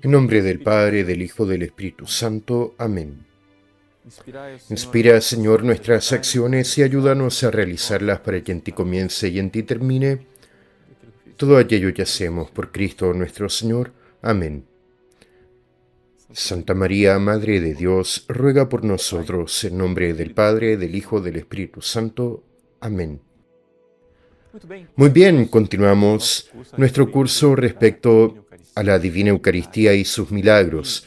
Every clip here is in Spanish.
En nombre del Padre, del Hijo, del Espíritu Santo. Amén. Inspira, Señor, nuestras acciones y ayúdanos a realizarlas para que en ti comience y en ti termine todo aquello que hacemos por Cristo nuestro Señor. Amén. Santa María, Madre de Dios, ruega por nosotros, en nombre del Padre, del Hijo, del Espíritu Santo. Amén. Muy bien, continuamos nuestro curso respecto a la Divina Eucaristía y sus milagros.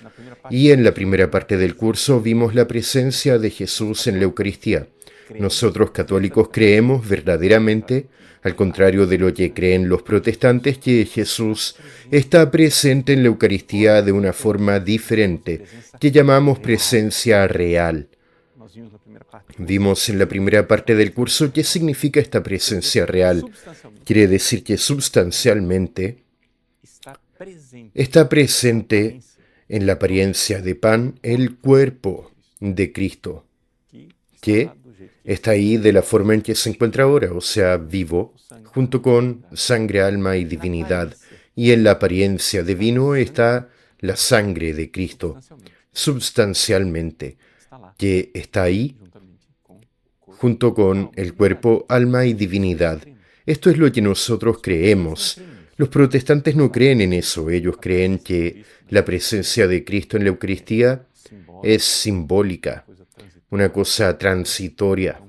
Y en la primera parte del curso vimos la presencia de Jesús en la Eucaristía. Nosotros católicos creemos verdaderamente, al contrario de lo que creen los protestantes, que Jesús está presente en la Eucaristía de una forma diferente, que llamamos presencia real. Vimos en la primera parte del curso qué significa esta presencia real. Quiere decir que sustancialmente está presente en la apariencia de pan el cuerpo de Cristo, que está ahí de la forma en que se encuentra ahora, o sea, vivo, junto con sangre, alma y divinidad. Y en la apariencia de vino está la sangre de Cristo, sustancialmente, que está ahí junto con el cuerpo, alma y divinidad. Esto es lo que nosotros creemos. Los protestantes no creen en eso. Ellos creen que la presencia de Cristo en la Eucaristía es simbólica, una cosa transitoria.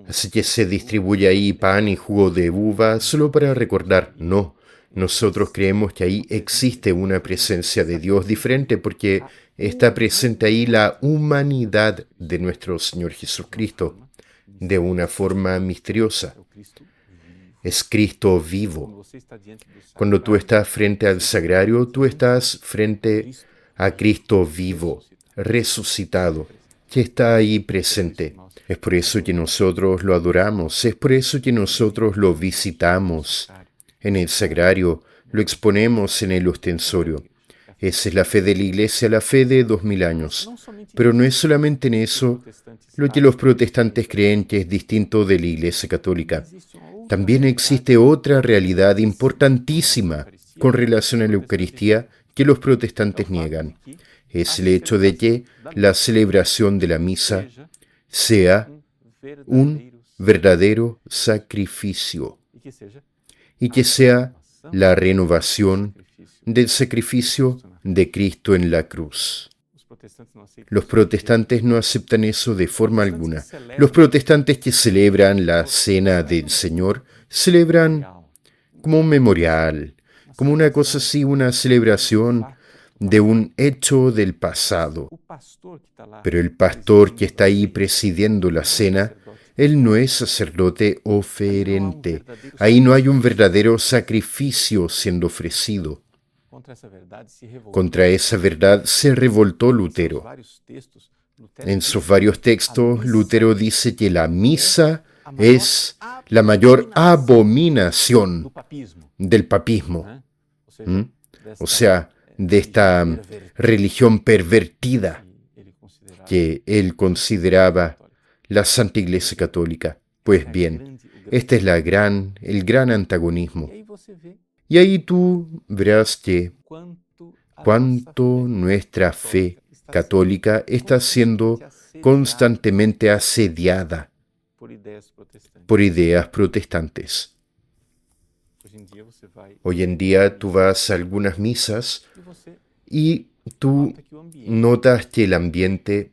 Así que se distribuye ahí pan y jugo de uva solo para recordar. No, nosotros creemos que ahí existe una presencia de Dios diferente porque está presente ahí la humanidad de nuestro Señor Jesucristo de una forma misteriosa. Es Cristo vivo. Cuando tú estás frente al sagrario, tú estás frente a Cristo vivo, resucitado, que está ahí presente. Es por eso que nosotros lo adoramos, es por eso que nosotros lo visitamos en el sagrario, lo exponemos en el ostensorio. Esa es la fe de la Iglesia, la fe de 2000 años. Pero no es solamente en eso lo que los protestantes creen que es distinto de la Iglesia católica. También existe otra realidad importantísima con relación a la Eucaristía que los protestantes niegan. Es el hecho de que la celebración de la misa sea un verdadero sacrificio y que sea la renovación del sacrificio de Cristo en la cruz. Los protestantes no aceptan eso de forma alguna. Los protestantes que celebran la Cena del Señor celebran como un memorial, como una cosa así, una celebración de un hecho del pasado. Pero el pastor que está ahí presidiendo la cena, él no es sacerdote oferente. Ahí no hay un verdadero sacrificio siendo ofrecido. Contra esa verdad se revoltó Lutero. En sus varios textos, Lutero dice que la misa es la mayor abominación del papismo. O sea, de esta religión pervertida que él consideraba la Santa Iglesia Católica. Pues bien, este es el gran antagonismo. Y ahí tú verás que cuánto nuestra fe católica está siendo constantemente asediada por ideas protestantes. Hoy en día tú vas a algunas misas y tú notas que el ambiente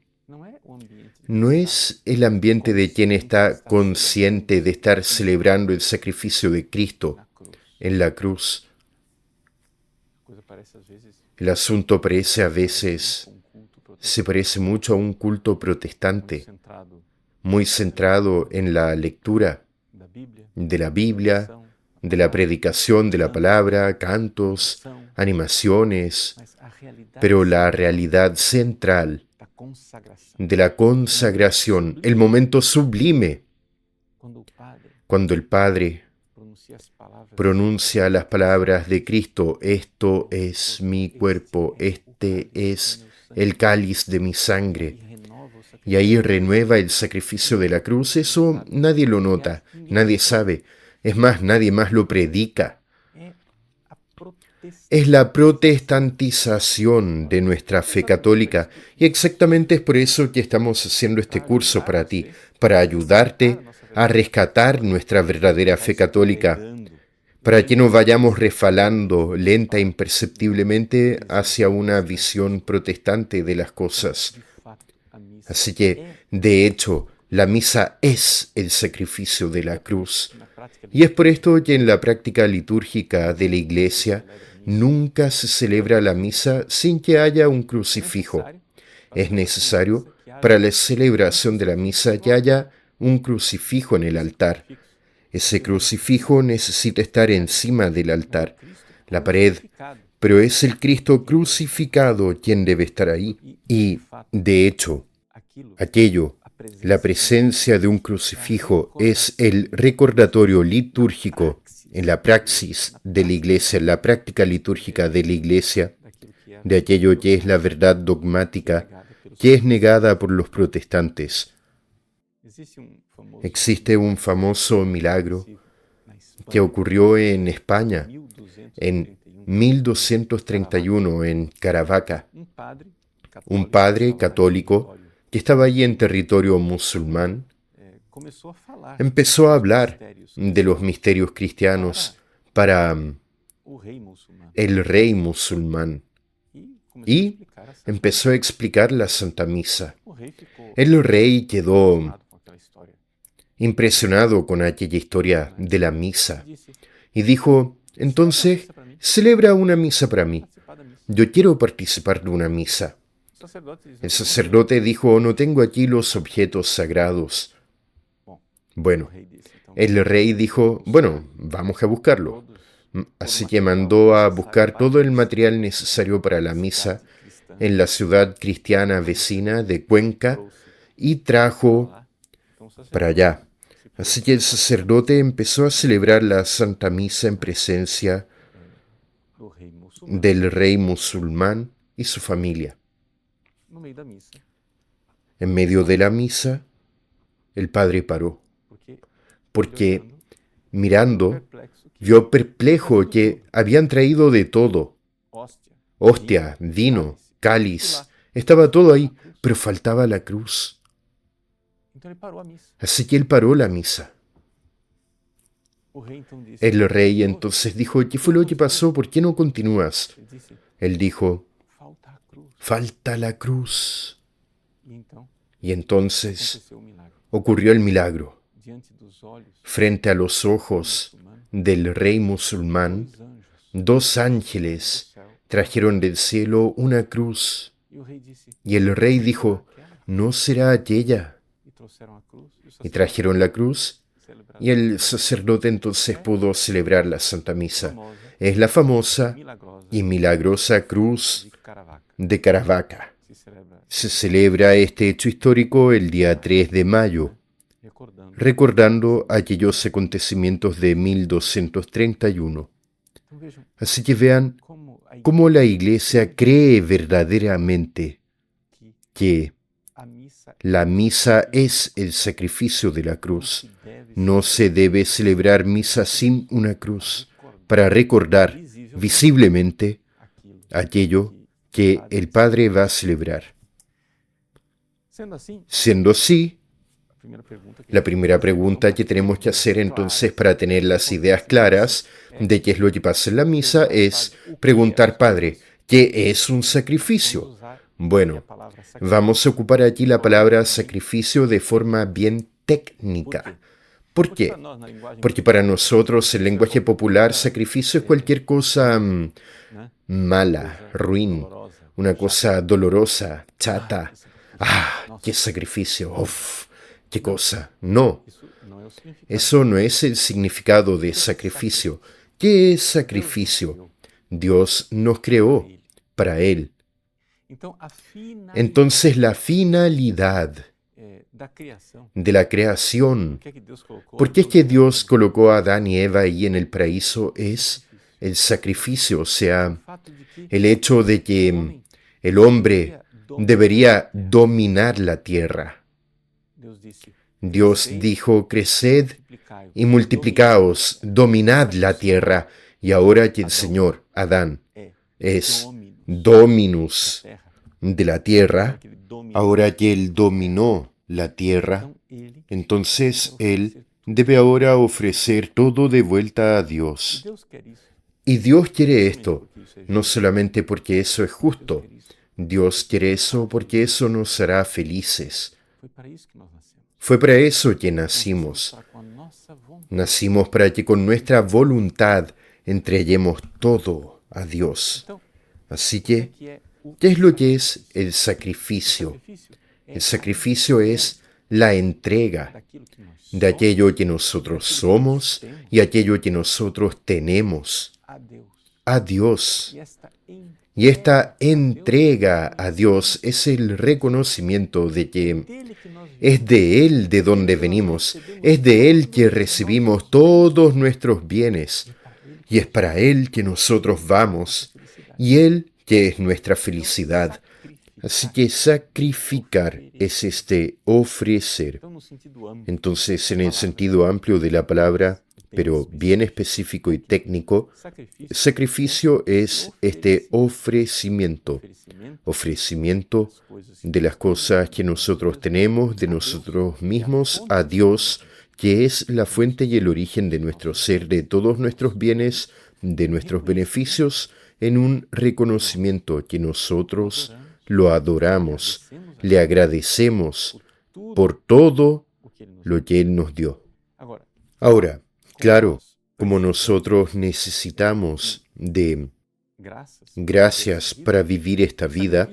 no es el ambiente de quien está consciente de estar celebrando el sacrificio de Cristo en la cruz. El asunto parece a veces, se parece mucho a un culto protestante, muy centrado en la lectura de la Biblia, de la predicación de la palabra, cantos, animaciones, pero la realidad central de la consagración, el momento sublime, cuando el Padre pronuncia las palabras de Cristo: esto es mi cuerpo, este es el cáliz de mi sangre. Y ahí renueva el sacrificio de la cruz. Eso nadie lo nota, nadie sabe. Es más, nadie más lo predica. es la protestantización de nuestra fe católica, y exactamente es por eso que estamos haciendo este curso para ti, para ayudarte a rescatar nuestra verdadera fe católica, para que no vayamos refalando lenta e imperceptiblemente hacia una visión protestante de las cosas. Así que, de hecho, la misa es el sacrificio de la cruz. Y es por esto que en la práctica litúrgica de la Iglesia nunca se celebra la misa sin que haya un crucifijo. Es necesario para la celebración de la misa que haya un crucifijo en el altar. Ese crucifijo necesita estar encima del altar, la pared, pero es el Cristo crucificado quien debe estar ahí. Y, de hecho, aquello, la presencia de un crucifijo, es el recordatorio litúrgico en la praxis de la Iglesia, en la práctica litúrgica de la Iglesia, de aquello que es la verdad dogmática, que es negada por los protestantes. Existe un famoso milagro que ocurrió en España en 1231 en Caravaca. Un padre católico que estaba allí en territorio musulmán empezó a hablar de los misterios cristianos para el rey musulmán y empezó a explicar la Santa Misa. El rey quedó impresionado con aquella historia de la misa y dijo: entonces, celebra una misa para mí. Yo quiero participar de una misa. El sacerdote dijo: no tengo aquí los objetos sagrados. Bueno, el rey dijo: bueno, vamos a buscarlo. Así que mandó a buscar todo el material necesario para la misa en la ciudad cristiana vecina de Cuenca y trajo para allá. Así que el sacerdote empezó a celebrar la Santa Misa en presencia del rey musulmán y su familia. En medio de la misa, el padre paró, porque mirando, vio perplejo que habían traído de todo: hostia, vino, cáliz, estaba todo ahí, pero faltaba la cruz. Así que él paró la misa. El rey entonces dijo: ¿qué fue lo que pasó? ¿Por qué no continúas? Él dijo: falta la cruz. Y entonces ocurrió el milagro. Frente a los ojos del rey musulmán, dos ángeles trajeron del cielo una cruz. Y el rey dijo: ¿no será aquella? Y trajeron la cruz, y el sacerdote entonces pudo celebrar la Santa Misa. Es la famosa y milagrosa cruz de Caravaca. Se celebra este hecho histórico el día 3 de mayo, recordando aquellos acontecimientos de 1231. Así que vean cómo la Iglesia cree verdaderamente que la misa es el sacrificio de la cruz. No se debe celebrar misa sin una cruz, para recordar visiblemente aquello que el Padre va a celebrar. Siendo así, la primera pregunta que tenemos que hacer entonces para tener las ideas claras de qué es lo que pasa en la misa es preguntar: Padre, ¿qué es un sacrificio? Bueno, vamos a ocupar aquí la palabra sacrificio de forma bien técnica. ¿Por qué? Porque para nosotros, el lenguaje popular, sacrificio es cualquier cosa mala, ruin, una cosa dolorosa, chata. ¡Ah, qué sacrificio! ¡Uf! ¡Qué cosa! No, eso no es el significado de sacrificio. ¿Qué es sacrificio? Dios nos creó para Él. Entonces la finalidad de la creación, ¿por qué es que Dios colocó a Adán y Eva ahí en el paraíso? Es el sacrificio, o sea, el hecho de que el hombre debería dominar la tierra. Dios dijo: creced y multiplicaos, dominad la tierra. Y ahora que el Señor, Adán, es dominus de la tierra, ahora que Él dominó la tierra, entonces Él debe ahora ofrecer todo de vuelta a Dios. Y Dios quiere esto, no solamente porque eso es justo. Dios quiere eso porque eso nos hará felices. Fue para eso que nacimos. Nacimos para que con nuestra voluntad entreguemos todo a Dios. Así que, ¿qué es lo que es el sacrificio? El sacrificio es la entrega de aquello que nosotros somos y aquello que nosotros tenemos a Dios. Y esta entrega a Dios es el reconocimiento de que es de Él de donde venimos, es de Él que recibimos todos nuestros bienes, y es para Él que nosotros vamos, y Él que es nuestra felicidad. Así que sacrificar es ofrecer. Entonces, en el sentido amplio de la palabra, pero bien específico y técnico, sacrificio es ofrecimiento. Ofrecimiento de las cosas que nosotros tenemos, de nosotros mismos, a Dios, que es la fuente y el origen de nuestro ser, de todos nuestros bienes, de nuestros beneficios, en un reconocimiento que nosotros lo adoramos, le agradecemos por todo lo que Él nos dio. Ahora, claro, como nosotros necesitamos de gracias para vivir esta vida,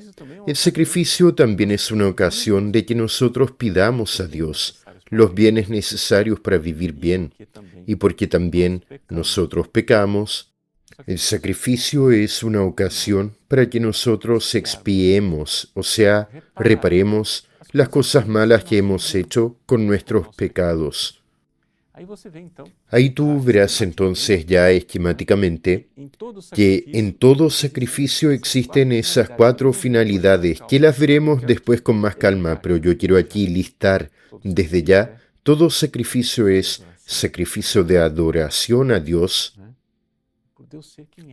el sacrificio también es una ocasión de que nosotros pidamos a Dios los bienes necesarios para vivir bien, y porque también nosotros pecamos, el sacrificio es una ocasión para que nosotros expiemos, o sea, reparemos las cosas malas que hemos hecho con nuestros pecados. Ahí tú verás entonces ya esquemáticamente que en todo sacrificio existen esas 4 finalidades, que las veremos después con más calma, pero yo quiero aquí listar desde ya, todo sacrificio es sacrificio de adoración a Dios,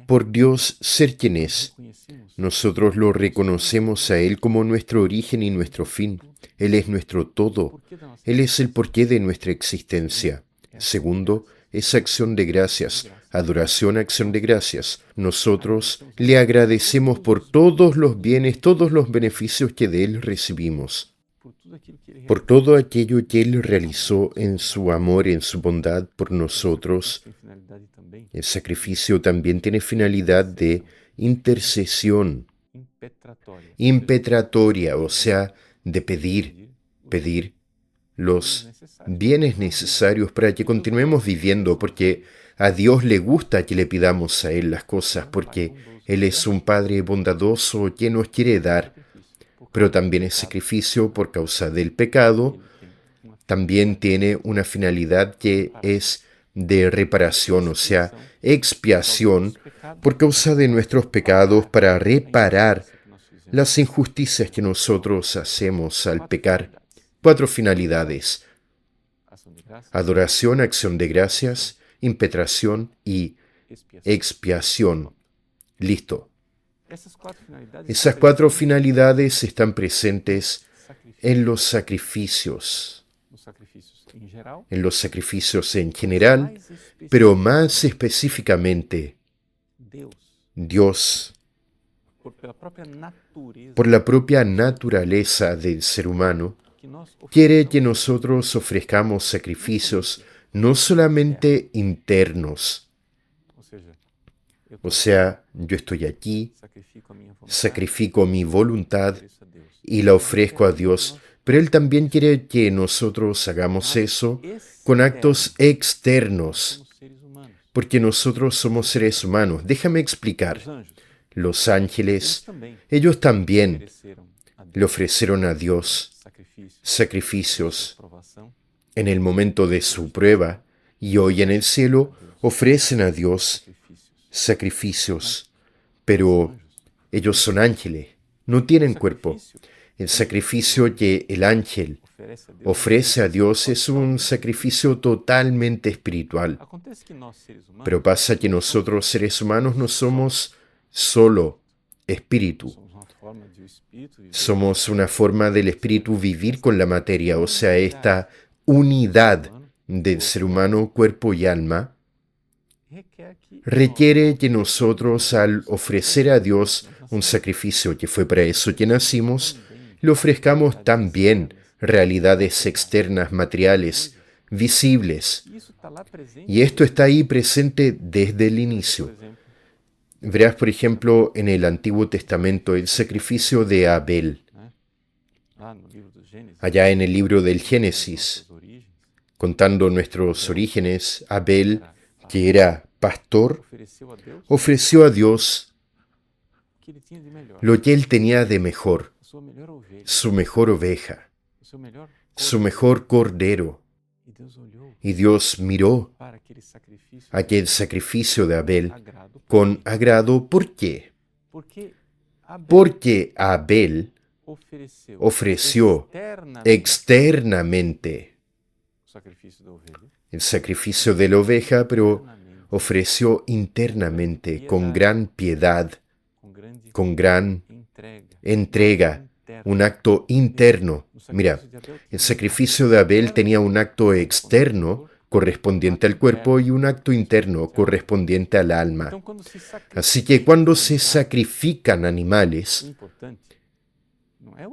por Dios ser quien es. Nosotros lo reconocemos a Él como nuestro origen y nuestro fin. Él es nuestro todo. Él es el porqué de nuestra existencia. Segundo, es acción de gracias, adoración, acción de gracias. Nosotros le agradecemos por todos los bienes, todos los beneficios que de Él recibimos, por todo aquello que Él realizó en su amor, en su bondad por nosotros. El sacrificio también tiene finalidad de intercesión, impetratoria, o sea, de pedir los bienes necesarios para que continuemos viviendo, porque a Dios le gusta que le pidamos a Él las cosas, porque Él es un Padre bondadoso que nos quiere dar, pero también es sacrificio por causa del pecado. También tiene una finalidad que es de reparación, o sea, expiación por causa de nuestros pecados, para reparar las injusticias que nosotros hacemos al pecar. 4 finalidades: adoración, acción de gracias, impetración y expiación. Listo. Esas 4 finalidades están presentes en los sacrificios en general, pero más específicamente, Dios, por la propia naturaleza del ser humano, quiere que nosotros ofrezcamos sacrificios no solamente internos, o sea, yo estoy aquí, sacrifico mi voluntad y la ofrezco a Dios, pero Él también quiere que nosotros hagamos eso con actos externos, porque nosotros somos seres humanos. Déjame explicar. Los ángeles, ellos también le ofrecieron a Dios sacrificios en el momento de su prueba, y hoy en el cielo ofrecen a Dios sacrificios, pero ellos son ángeles, no tienen cuerpo. El sacrificio que el ángel ofrece a Dios es un sacrificio totalmente espiritual. Pero pasa que nosotros seres humanos no somos solo espíritu. Somos una forma del espíritu vivir con la materia, o sea, esta unidad del ser humano, cuerpo y alma, requiere que nosotros, al ofrecer a Dios un sacrificio que fue para eso que nacimos, le ofrezcamos también realidades externas, materiales, visibles. Y esto está ahí presente desde el inicio. Verás, por ejemplo, en el Antiguo Testamento el sacrificio de Abel. Allá en el libro del Génesis, contando nuestros orígenes, Abel, que era pastor, ofreció a Dios lo que él tenía de mejor, su mejor oveja, su mejor cordero. Y Dios miró aquel sacrificio de Abel con agrado. ¿Por qué? Porque Abel ofreció externamente el sacrificio de la oveja, pero ofreció internamente, con gran piedad, con gran entrega, un acto interno. Mira, el sacrificio de Abel tenía un acto externo correspondiente al cuerpo y un acto interno correspondiente al alma. Así que cuando se sacrifican animales,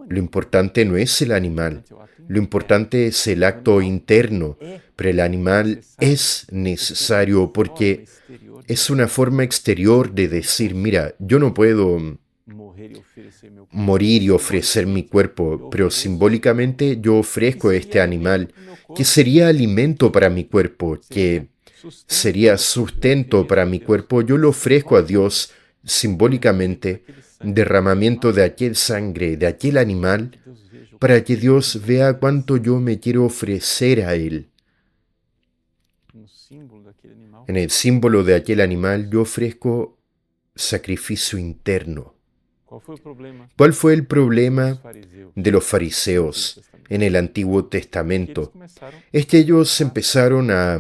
lo importante no es el animal, lo importante es el acto interno, pero el animal es necesario porque es una forma exterior de decir, mira, yo no puedo morir y ofrecer mi cuerpo, pero simbólicamente yo ofrezco este animal, que sería alimento para mi cuerpo, que sería sustento para mi cuerpo, yo lo ofrezco a Dios simbólicamente, derramamiento de aquel sangre, de aquel animal, para que Dios vea cuánto yo me quiero ofrecer a Él. En el símbolo de aquel animal yo ofrezco sacrificio interno. ¿Cuál fue el problema de los fariseos en el Antiguo Testamento? Es que ellos empezaron a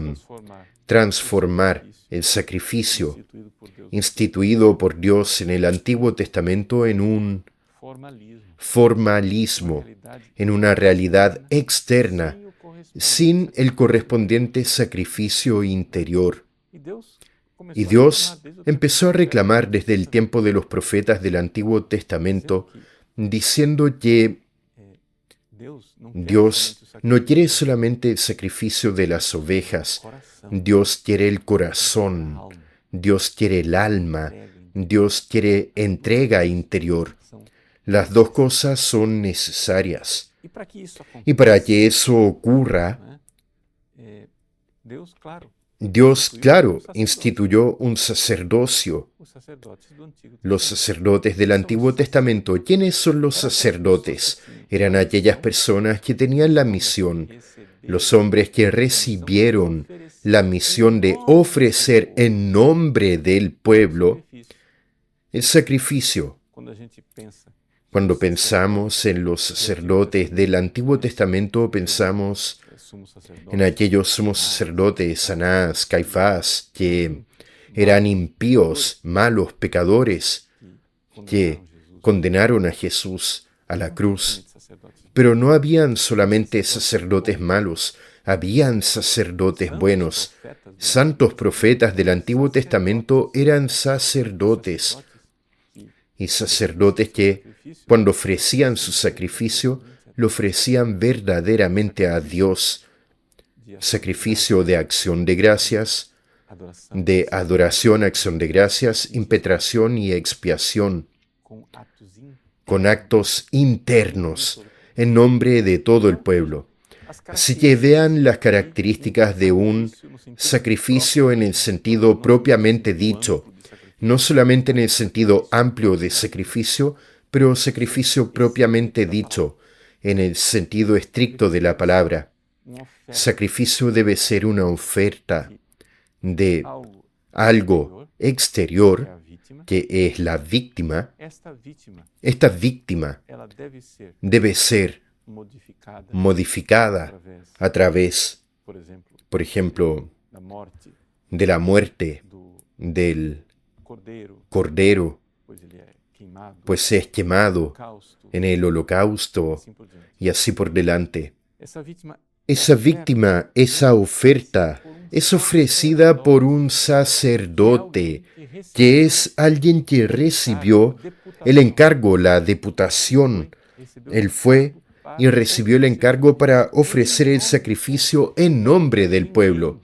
transformar el sacrificio instituido por Dios en el Antiguo Testamento en un formalismo, en una realidad externa, sin el correspondiente sacrificio interior. Y Dios empezó a reclamar desde el tiempo de los profetas del Antiguo Testamento, diciendo que Dios no quiere solamente el sacrificio de las ovejas, Dios quiere el corazón, Dios quiere el alma, Dios quiere entrega interior. Las dos cosas son necesarias. Y para que eso ocurra, Dios, claro, instituyó un sacerdocio. Los sacerdotes del Antiguo Testamento, ¿quiénes son los sacerdotes? Eran aquellas personas que tenían la misión, los hombres que recibieron la misión de ofrecer en nombre del pueblo el sacrificio. Cuando pensamos en los sacerdotes del Antiguo Testamento, pensamos en aquellos sumos sacerdotes, Anás, Caifás, que eran impíos, malos, pecadores, que condenaron a Jesús a la cruz. Pero no habían solamente sacerdotes malos, habían sacerdotes buenos. Santos profetas del Antiguo Testamento eran sacerdotes, y sacerdotes que, cuando ofrecían su sacrificio, lo ofrecían verdaderamente a Dios. Sacrificio de acción de gracias, de adoración, acción de gracias, impetración y expiación, con actos internos, en nombre de todo el pueblo. Así que vean las características de un sacrificio en el sentido propiamente dicho, no solamente en el sentido amplio de sacrificio, pero sacrificio propiamente dicho, en el sentido estricto de la palabra. Sacrificio debe ser una oferta de algo exterior, que es la víctima. Esta víctima debe ser modificada a través, por ejemplo, de la muerte del cordero, pues es quemado en el holocausto y así por delante. Esa víctima, esa oferta, es ofrecida por un sacerdote, que es alguien que recibió el encargo, la deputación. Él fue y recibió el encargo para ofrecer el sacrificio en nombre del pueblo.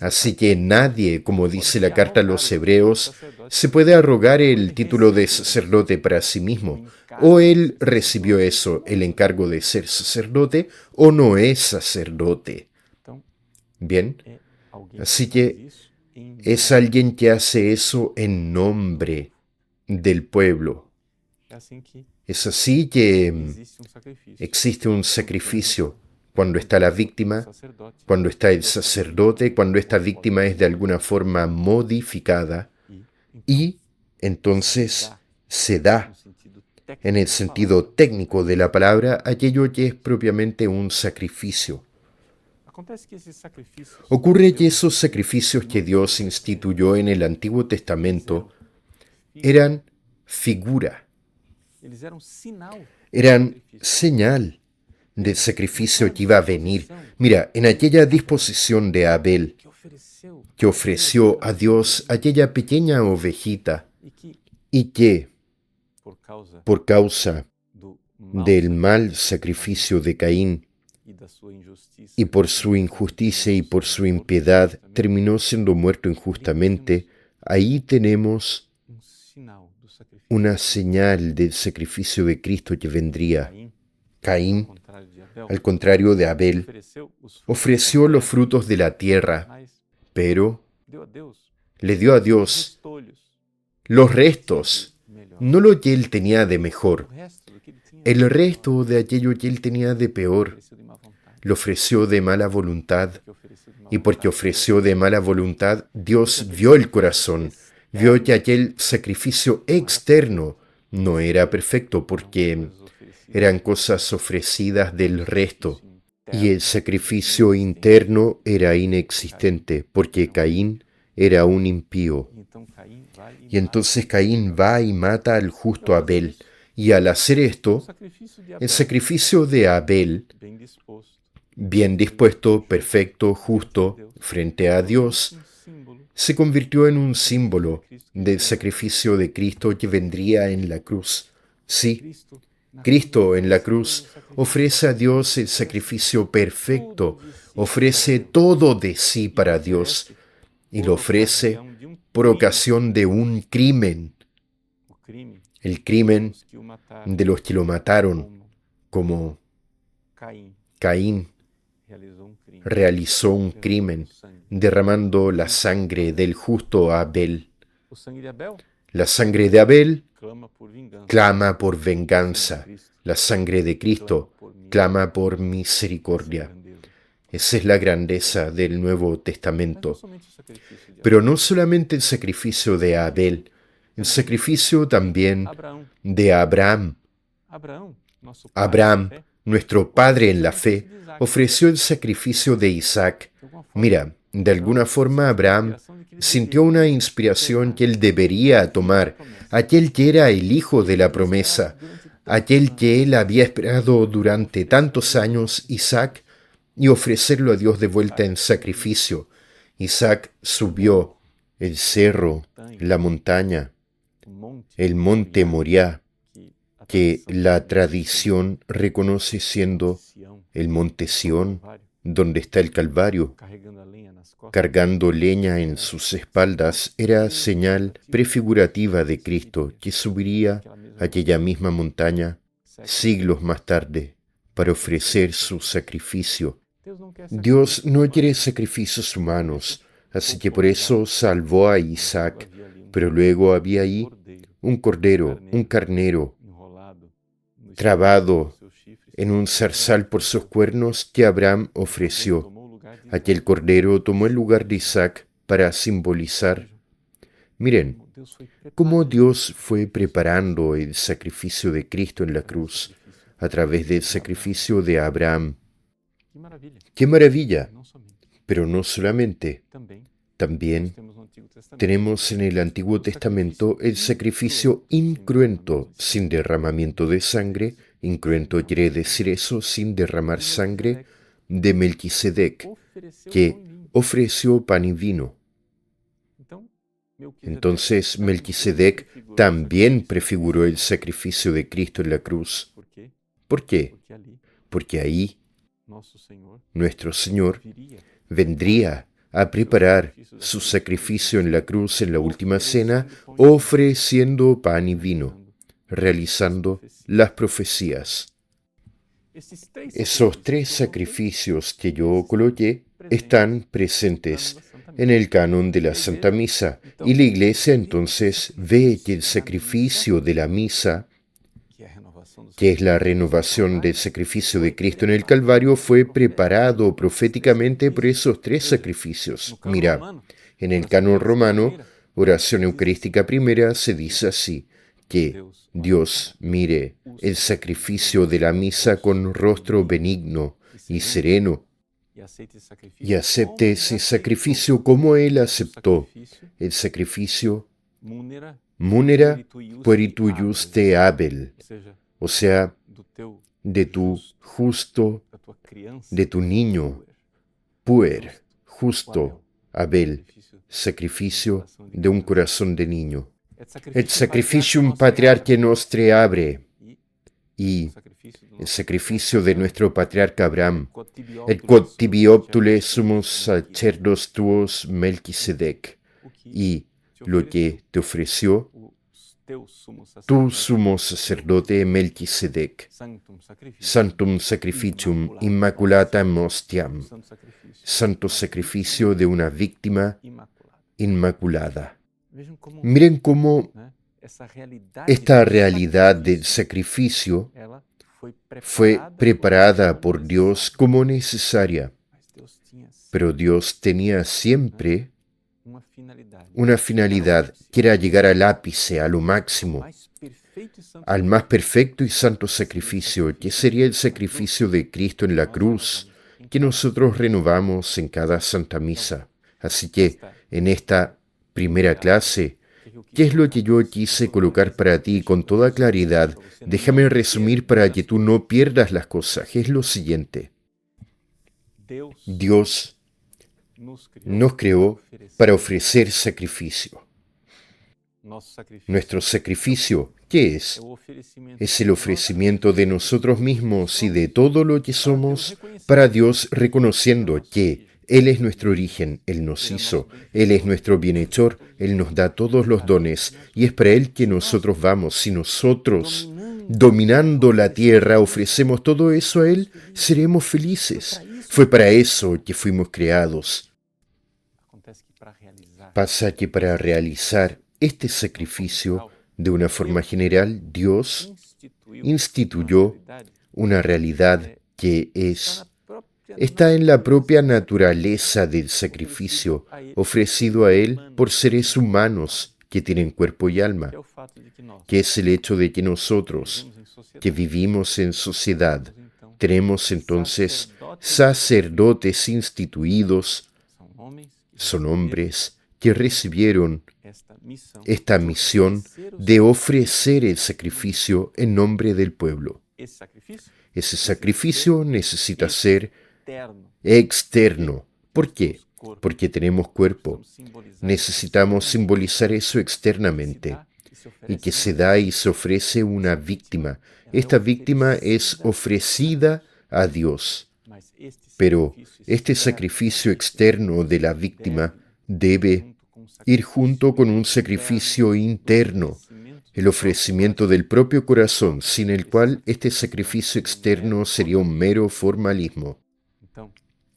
Así que nadie, como dice la carta a los Hebreos, se puede arrogar el título de sacerdote para sí mismo. O él recibió eso, el encargo de ser sacerdote, o no es sacerdote. Bien, así que es alguien que hace eso en nombre del pueblo. Es así que existe un sacrificio cuando está la víctima, cuando está el sacerdote, cuando esta víctima es de alguna forma modificada, y entonces se da, en el sentido técnico de la palabra, aquello que es propiamente un sacrificio. Ocurre que esos sacrificios que Dios instituyó en el Antiguo Testamento eran figura, eran señal del sacrificio que iba a venir. Mira, en aquella disposición de Abel, que ofreció a Dios aquella pequeña ovejita, y que, por causa del mal sacrificio de Caín, y por su injusticia y por su impiedad, terminó siendo muerto injustamente, ahí tenemos una señal del sacrificio de Cristo que vendría. Caín, al contrario de Abel, ofreció los frutos de la tierra, pero le dio a Dios los restos, no lo que él tenía de mejor, el resto de aquello que él tenía de peor. Lo ofreció de mala voluntad, y porque ofreció de mala voluntad, Dios vio el corazón, vio que aquel sacrificio externo no era perfecto, porque eran cosas ofrecidas del resto, y el sacrificio interno era inexistente, porque Caín era un impío. Y entonces Caín va y mata al justo Abel, y al hacer esto, el sacrificio de Abel, bien dispuesto, perfecto, justo, frente a Dios, se convirtió en un símbolo del sacrificio de Cristo que vendría en la cruz. Sí, Cristo en la cruz ofrece a Dios el sacrificio perfecto, ofrece todo de sí para Dios, y lo ofrece por ocasión de un crimen, el crimen de los que lo mataron, como Caín realizó un crimen derramando la sangre del justo Abel. La sangre de Abel clama por venganza. La sangre de Cristo clama por misericordia. Esa es la grandeza del Nuevo Testamento. Pero no solamente el sacrificio de Abel, el sacrificio también de Abraham. Abraham, nuestro padre en la fe, ofreció el sacrificio de Isaac. Mira, de alguna forma Abraham sintió una inspiración que él debería tomar, aquel que era el hijo de la promesa, aquel que él había esperado durante tantos años, Isaac, y ofrecerlo a Dios de vuelta en sacrificio. Isaac subió el cerro, la montaña, el monte Moriah, que la tradición reconoce siendo el monte Sión, donde está el Calvario. Cargando leña en sus espaldas, era señal prefigurativa de Cristo, que subiría a aquella misma montaña siglos más tarde para ofrecer su sacrificio. Dios no quiere sacrificios humanos, así que por eso salvó a Isaac, pero luego había ahí un cordero, un carnero, trabado en un zarzal por sus cuernos que Abraham ofreció. Aquel cordero tomó el lugar de Isaac para simbolizar. Miren, cómo Dios fue preparando el sacrificio de Cristo en la cruz. a través del sacrificio de Abraham. ¡Qué maravilla! Pero no solamente. También tenemos en el Antiguo Testamento el sacrificio incruento, sin derramamiento de sangre. Incruento quiere decir eso, sin derramar sangre, de Melquisedec, que ofreció pan y vino. Entonces Melquisedec también prefiguró el sacrificio de Cristo en la cruz. ¿Por qué? Porque ahí nuestro Señor vendría a preparar su sacrificio en la cruz en la última cena, ofreciendo pan y vino, realizando las profecías. Esos tres sacrificios que yo coloqué están presentes en el canon de la Santa Misa, y la Iglesia entonces ve que el sacrificio de la misa, que es la renovación del sacrificio de Cristo en el Calvario, fue preparado proféticamente por esos tres sacrificios. Mira, en el canon romano, oración eucarística primera, se dice así, que Dios mire el sacrificio de la misa con rostro benigno y sereno, y acepte ese sacrificio como Él aceptó el sacrificio munera pueritu juste Abel, o sea, de tu justo, de tu niño, puer, justo, Abel, sacrificio de un corazón de niño. Et sacrificium patriarche nostre abre, y el sacrificio de nuestro patriarca Abraham, et quod tibi optule sumus sacerdos tuos Melquisedec, y lo que te ofreció tu sumo sacerdote Melquisedec, santum sacrificium immaculatam hostiam, santo sacrificio de una víctima inmaculada. Miren cómo esta realidad del sacrificio fue preparada por Dios como necesaria, pero Dios tenía siempre una finalidad, que era llegar al ápice, a lo máximo, al más perfecto y santo sacrificio, que sería el sacrificio de Cristo en la cruz, que nosotros renovamos en cada Santa Misa. Así que, en esta primera clase, ¿qué es lo que yo quise colocar para ti con toda claridad? Déjame resumir para que tú no pierdas las cosas. Es lo siguiente. Dios nos creó para ofrecer sacrificio. Nuestro sacrificio, ¿qué es? Es el ofrecimiento de nosotros mismos y de todo lo que somos para Dios, reconociendo que Él es nuestro origen, Él nos hizo, Él es nuestro bienhechor, Él nos da todos los dones, y es para Él que nosotros vamos. Si nosotros, dominando la tierra, ofrecemos todo eso a Él, seremos felices. Fue para eso que fuimos creados. Pasa que para realizar este sacrificio, de una forma general, Dios instituyó una realidad que está en la propia naturaleza del sacrificio ofrecido a Él por seres humanos que tienen cuerpo y alma, que es el hecho de que nosotros, que vivimos en sociedad, tenemos entonces sacerdotes instituidos, son hombres que recibieron esta misión de ofrecer el sacrificio en nombre del pueblo. Ese sacrificio necesita ser externo. ¿Por qué? Porque tenemos cuerpo. Necesitamos simbolizar eso externamente, y que se da y se ofrece una víctima. Esta víctima es ofrecida a Dios. Pero este sacrificio externo de la víctima debe ir junto con un sacrificio interno, el ofrecimiento del propio corazón, sin el cual este sacrificio externo sería un mero formalismo.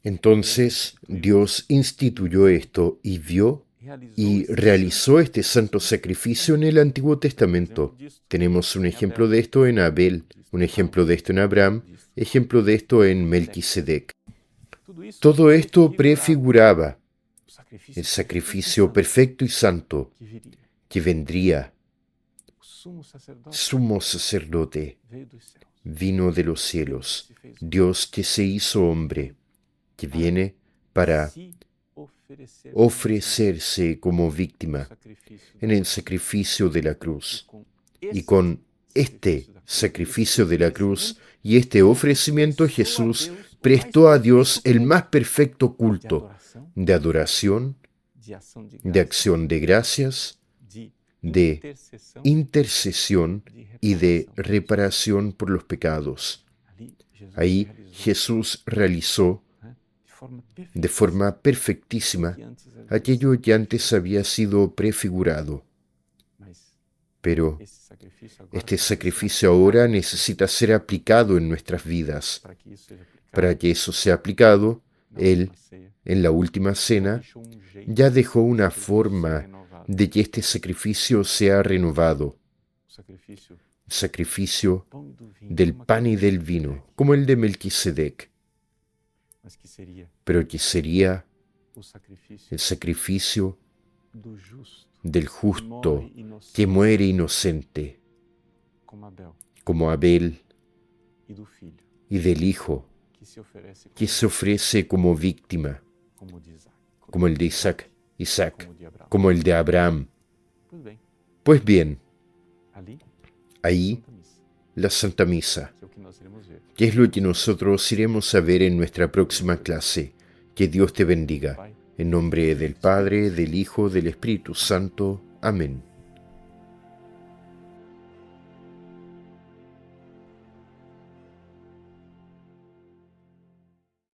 Entonces Dios instituyó esto y vio y realizó este santo sacrificio en el Antiguo Testamento. Tenemos un ejemplo de esto en Abel, un ejemplo de esto en Abraham, ejemplo de esto en Melquisedec. Todo esto prefiguraba el sacrificio perfecto y santo que vendría, sumo sacerdote, vino de los cielos, Dios que se hizo hombre, que viene para ofrecerse como víctima en el sacrificio de la cruz. Y con este sacrificio de la cruz y este ofrecimiento, Jesús prestó a Dios el más perfecto culto de adoración, de acción de gracias, de intercesión y de reparación por los pecados. Ahí Jesús realizó de forma perfectísima aquello que antes había sido prefigurado. Pero este sacrificio ahora necesita ser aplicado en nuestras vidas. Para que eso sea aplicado, Él, en la última cena, ya dejó una forma de que este sacrificio sea renovado. Sacrificio del pan y del vino, como el de Melquisedec, pero que sería el sacrificio del justo que muere inocente, como Abel, y del hijo que se ofrece como víctima, como el de Isaac, como el de Abraham. Pues bien, ahí la Santa Misa, que es lo que nosotros iremos a ver en nuestra próxima clase. Que Dios te bendiga. En nombre del Padre, del Hijo, del Espíritu Santo. Amén.